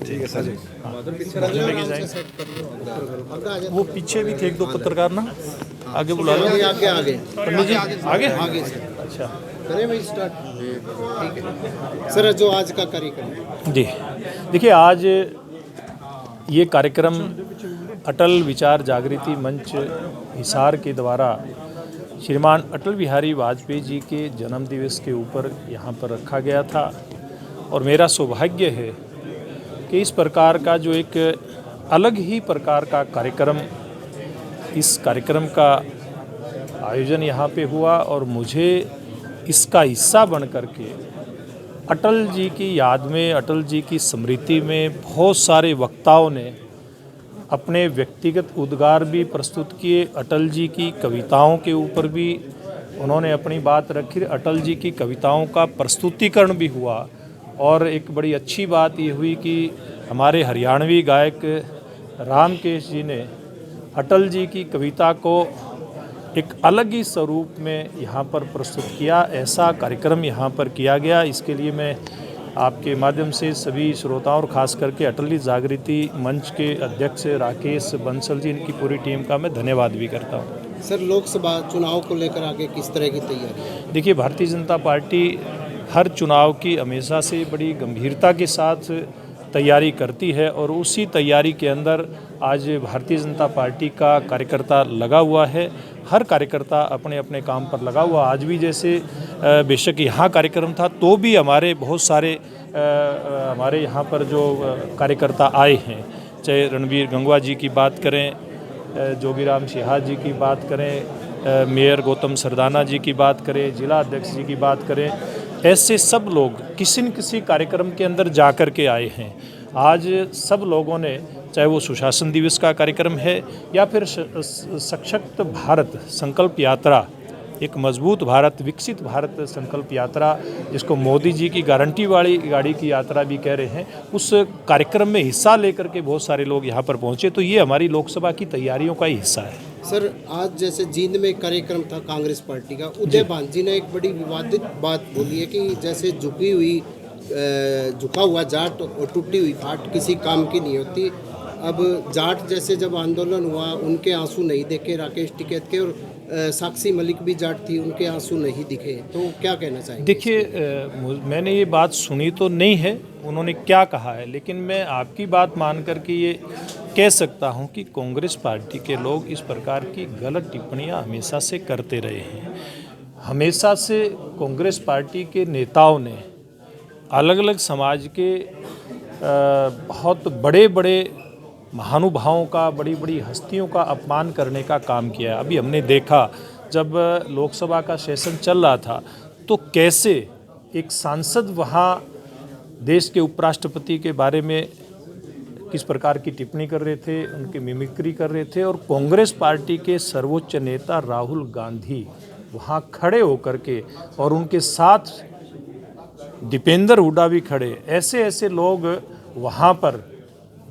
ठीक है सर। वो पीछे भी थे एक दो पत्रकार ना, आगे बुला लो। आगे पंडित जी आगे आगे अच्छा करें भाई स्टार्ट। ठीक है सर, जो आज का कार्यक्रम जी, देखिए आज ये कार्यक्रम अटल विचार जागृति मंच हिसार के द्वारा श्रीमान अटल बिहारी वाजपेयी जी के जन्म दिवस के ऊपर यहाँ पर रखा गया था। और मेरा सौभाग्य है कि इस प्रकार का जो एक अलग ही प्रकार का कार्यक्रम, इस कार्यक्रम का आयोजन यहाँ पे हुआ और मुझे इसका हिस्सा बन करके अटल जी की याद में, अटल जी की स्मृति में बहुत सारे वक्ताओं ने अपने व्यक्तिगत उद्गार भी प्रस्तुत किए। अटल जी की कविताओं के ऊपर भी उन्होंने अपनी बात रखी। अटल जी की कविताओं का प्रस्तुतिकरण भी हुआ और एक बड़ी अच्छी बात ये हुई कि हमारे हरियाणवी गायक रामकेश जी ने अटल जी की कविता को एक अलग ही स्वरूप में यहाँ पर प्रस्तुत किया। ऐसा कार्यक्रम यहाँ पर किया गया। इसके लिए मैं आपके माध्यम से सभी श्रोताओं और ख़ास करके अटल जागृति मंच के अध्यक्ष राकेश बंसल जी, इनकी पूरी टीम का मैं धन्यवाद भी करता हूँ। सर, लोकसभा चुनाव को लेकर आगे किस तरह की तैयारी? देखिए, भारतीय जनता पार्टी हर चुनाव की हमेशा से बड़ी गंभीरता के साथ तैयारी करती है और उसी तैयारी के अंदर आज भारतीय जनता पार्टी का कार्यकर्ता लगा हुआ है। हर कार्यकर्ता अपने अपने काम पर लगा हुआ। आज भी जैसे बेशक यहाँ कार्यक्रम था तो भी हमारे बहुत सारे हमारे यहाँ पर जो कार्यकर्ता आए हैं, चाहे रणबीर गंगवा जी की बात करें, जोगीराम सिहाग जी की बात करें, मेयर गौतम सरदाना जी की बात करें, जिला अध्यक्ष जी की बात करें, ऐसे सब लोग किसी न किसी कार्यक्रम के अंदर जा कर के आए हैं। आज सब लोगों ने, चाहे वो सुशासन दिवस का कार्यक्रम है या फिर सशक्त भारत संकल्प यात्रा, एक मजबूत भारत, विकसित भारत संकल्प यात्रा, जिसको मोदी जी की गारंटी वाली गाड़ी की यात्रा भी कह रहे हैं, उस कार्यक्रम में हिस्सा लेकर के बहुत सारे लोग यहाँ पर पहुँचे। तो ये हमारी लोकसभा की तैयारियों का ही हिस्सा है। सर, आज जैसे जींद में कार्यक्रम था कांग्रेस पार्टी का, उदय भान जी ने एक बड़ी विवादित बात बोली है कि जैसे झुका हुआ जाट और टूटी हुई फाट किसी काम की नहीं होती। अब जाट जैसे जब आंदोलन हुआ, उनके आंसू नहीं देखे राकेश टिकैत के, और साक्षी मलिक भी जाट थी, उनके आंसू नहीं दिखे। तो क्या कहना चाहेंगे? देखिए, मैंने ये बात सुनी तो नहीं है उन्होंने क्या कहा है, लेकिन मैं आपकी बात मान करके ये कह सकता हूँ कि कांग्रेस पार्टी के लोग इस प्रकार की गलत टिप्पणियाँ हमेशा से करते रहे हैं। हमेशा से कांग्रेस पार्टी के नेताओं ने अलग अलग समाज के बहुत बड़े बड़े महानुभावों का, बड़ी बड़ी हस्तियों का अपमान करने का काम किया है। अभी हमने देखा जब लोकसभा का सेशन चल रहा था तो कैसे एक सांसद वहाँ देश के उपराष्ट्रपति के बारे में किस प्रकार की टिप्पणी कर रहे थे, उनकी मिमिक्री कर रहे थे, और कांग्रेस पार्टी के सर्वोच्च नेता राहुल गांधी वहाँ खड़े होकर के, और उनके साथ दीपेंद्र हुड्डा भी खड़े, ऐसे ऐसे लोग वहाँ पर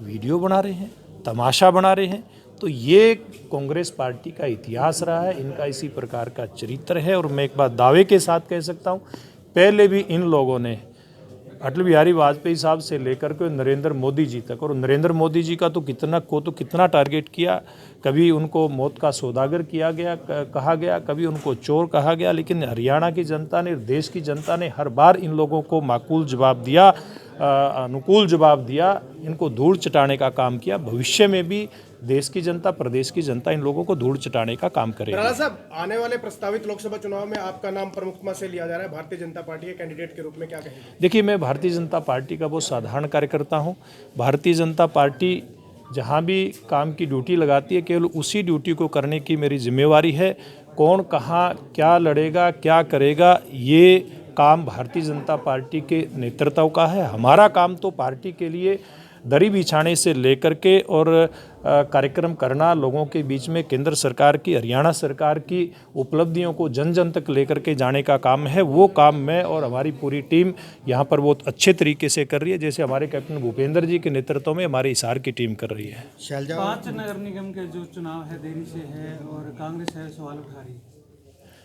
वीडियो बना रहे हैं, तमाशा बना रहे हैं। तो ये कांग्रेस पार्टी का इतिहास रहा है, इनका इसी प्रकार का चरित्र है। और मैं एक बात दावे के साथ कह सकता हूँ, पहले भी इन लोगों ने अटल बिहारी वाजपेयी साहब से लेकर के नरेंद्र मोदी जी तक, और नरेंद्र मोदी जी का तो कितना टारगेट किया। कभी उनको मौत का सौदागर किया गया, कहा गया, कभी उनको चोर कहा गया, लेकिन हरियाणा की जनता ने, देश की जनता ने हर बार इन लोगों को माकूल जवाब दिया, अनुकूल जवाब दिया, इनको धूल चटाने का काम किया। भविष्य में भी देश की जनता, प्रदेश की जनता इन लोगों को धूल चटाने का काम करेगी। राणा साहब, आने वाले प्रस्तावित लोकसभा चुनाव में आपका नाम प्रमुखता से लिया जा रहा है भारतीय जनता पार्टी के कैंडिडेट के रूप में, क्या कहेंगे? देखिए, मैं भारतीय जनता पार्टी का बहुत साधारण कार्यकर्ता हूँ। भारतीय जनता पार्टी जहाँ भी काम की ड्यूटी लगाती है, केवल उसी ड्यूटी को करने की मेरी जिम्मेवारी है। कौन कहाँ क्या लड़ेगा, क्या करेगा, ये काम भारतीय जनता पार्टी के नेतृत्व का है। हमारा काम तो पार्टी के लिए दरी बिछाने से लेकर के और कार्यक्रम करना, लोगों के बीच में केंद्र सरकार की, हरियाणा सरकार की उपलब्धियों को जन जन तक लेकर के जाने का काम है। वो काम मैं और हमारी पूरी टीम यहाँ पर बहुत अच्छे तरीके से कर रही है, जैसे हमारे कैप्टन भूपेंद्र जी के नेतृत्व में हमारे हिसार की टीम कर रही है। 5 नगर निगम के जो चुनाव है देरी से है और कांग्रेस है सवाल उठा रही है।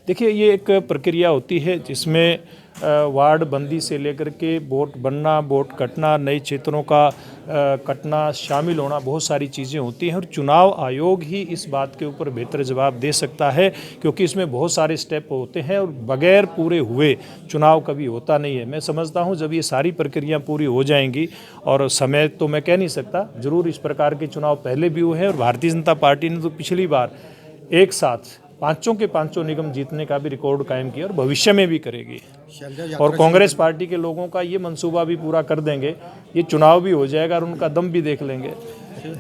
देखिए, ये एक प्रक्रिया होती है जिसमें वार्ड बंदी से लेकर के वोट बनना, वोट कटना, नए क्षेत्रों का कटना, शामिल होना, बहुत सारी चीज़ें होती हैं और चुनाव आयोग ही इस बात के ऊपर बेहतर जवाब दे सकता है, क्योंकि इसमें बहुत सारे स्टेप होते हैं और बगैर पूरे हुए चुनाव कभी होता नहीं है। मैं समझता हूँ जब ये सारी प्रक्रिया पूरी हो जाएंगी, और समय तो मैं कह नहीं सकता, ज़रूर इस प्रकार के चुनाव पहले भी हुए हैं और भारतीय जनता पार्टी ने तो पिछली बार एक साथ पांचों के पांचों निगम जीतने का भी रिकॉर्ड कायम किया और भविष्य में भी करेगी। और कांग्रेस पार्टी के लोगों का ये मंसूबा भी पूरा कर देंगे, ये चुनाव भी हो जाएगा और उनका दम भी देख लेंगे।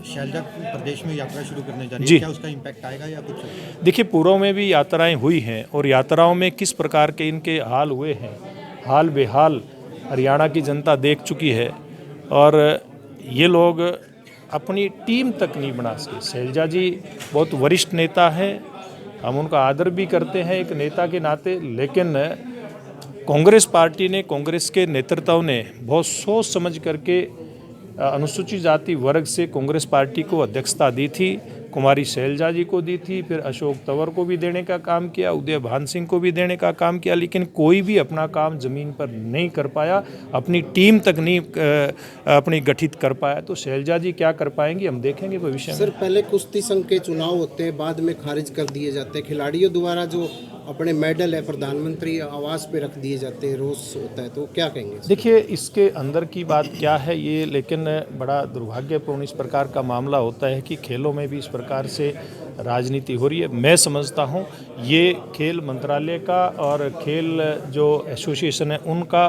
शैलजा प्रदेश में यात्रा शुरू करने जा रही है, जी, क्या उसका इम्पैक्ट आएगा या कुछ? देखिए, पूर्व में भी यात्राएं हुई हैं और यात्राओं में किस प्रकार के इनके हाल हुए हैं, हाल बेहाल हरियाणा की जनता देख चुकी है और ये लोग अपनी टीम तक नहीं बना सके। शैलजा जी बहुत वरिष्ठ नेता हैं, हम उनका आदर भी करते हैं एक नेता के नाते, लेकिन कांग्रेस पार्टी ने, कांग्रेस के नेतृत्व ने बहुत सोच समझ करके अनुसूचित जाति वर्ग से कांग्रेस पार्टी को अध्यक्षता दी थी। कुमारी शैलजा जी को दी थी, फिर अशोक तंवर को भी देने का काम किया, उदय भान सिंह को भी देने का काम किया, लेकिन कोई भी अपना काम ज़मीन पर नहीं कर पाया, अपनी टीम तक नहीं अपनी गठित कर पाया। तो शैलजा जी क्या कर पाएंगी, हम देखेंगे भविष्य में। सर, पहले कुश्ती संघ के चुनाव होते हैं, बाद में खारिज कर दिए जाते हैं। खिलाड़ियों द्वारा जो अपने मेडल है प्रधानमंत्री आवास पे रख दिए जाते हैं, रोज होता है, तो क्या कहेंगे? देखिए, इसके अंदर की बात क्या है ये, लेकिन बड़ा दुर्भाग्यपूर्ण इस प्रकार का मामला होता है कि खेलों में भी इस प्रकार से राजनीति हो रही है। मैं समझता हूँ ये खेल मंत्रालय का और खेल जो एसोसिएशन है उनका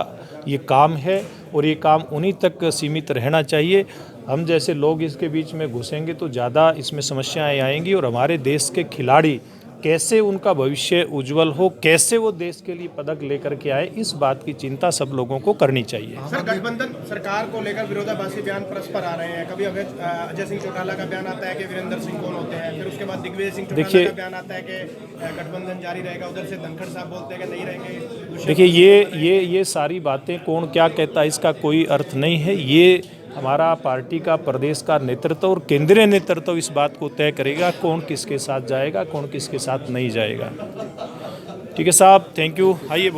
ये काम है और ये काम उन्हीं तक सीमित रहना चाहिए। हम जैसे लोग इसके बीच में घुसेंगे तो ज़्यादा इसमें समस्याएं आएंगी और हमारे देश के खिलाड़ी कैसे उनका भविष्य उज्जवल हो, कैसे वो देश के लिए पदक लेकर के आए, इस बात की चिंता सब लोगों को करनी चाहिए। सर, गठबंधन सरकार को लेकर विरोधाभासी बयान परस्पर आ रहे हैं। कभी अजय सिंह चौटाला का बयान आता है कि वीरेंद्र सिंह कौन होते हैं, फिर उसके बाद दिग्विजय सिंह चौटाला का बयान आता है कि गठबंधन जारी रहेगा, उधर से धनखड़ साहब बोलते हैं कि नहीं रहेंगे। देखिए, ये सारी बातें कौन क्या कहता है इसका कोई अर्थ नहीं है। ये हमारा पार्टी का प्रदेश का नेतृत्व और केंद्रीय नेतृत्व इस बात को तय करेगा कौन किसके साथ जाएगा, कौन किसके साथ नहीं जाएगा। ठीक है साहब, थैंक यू। आइए।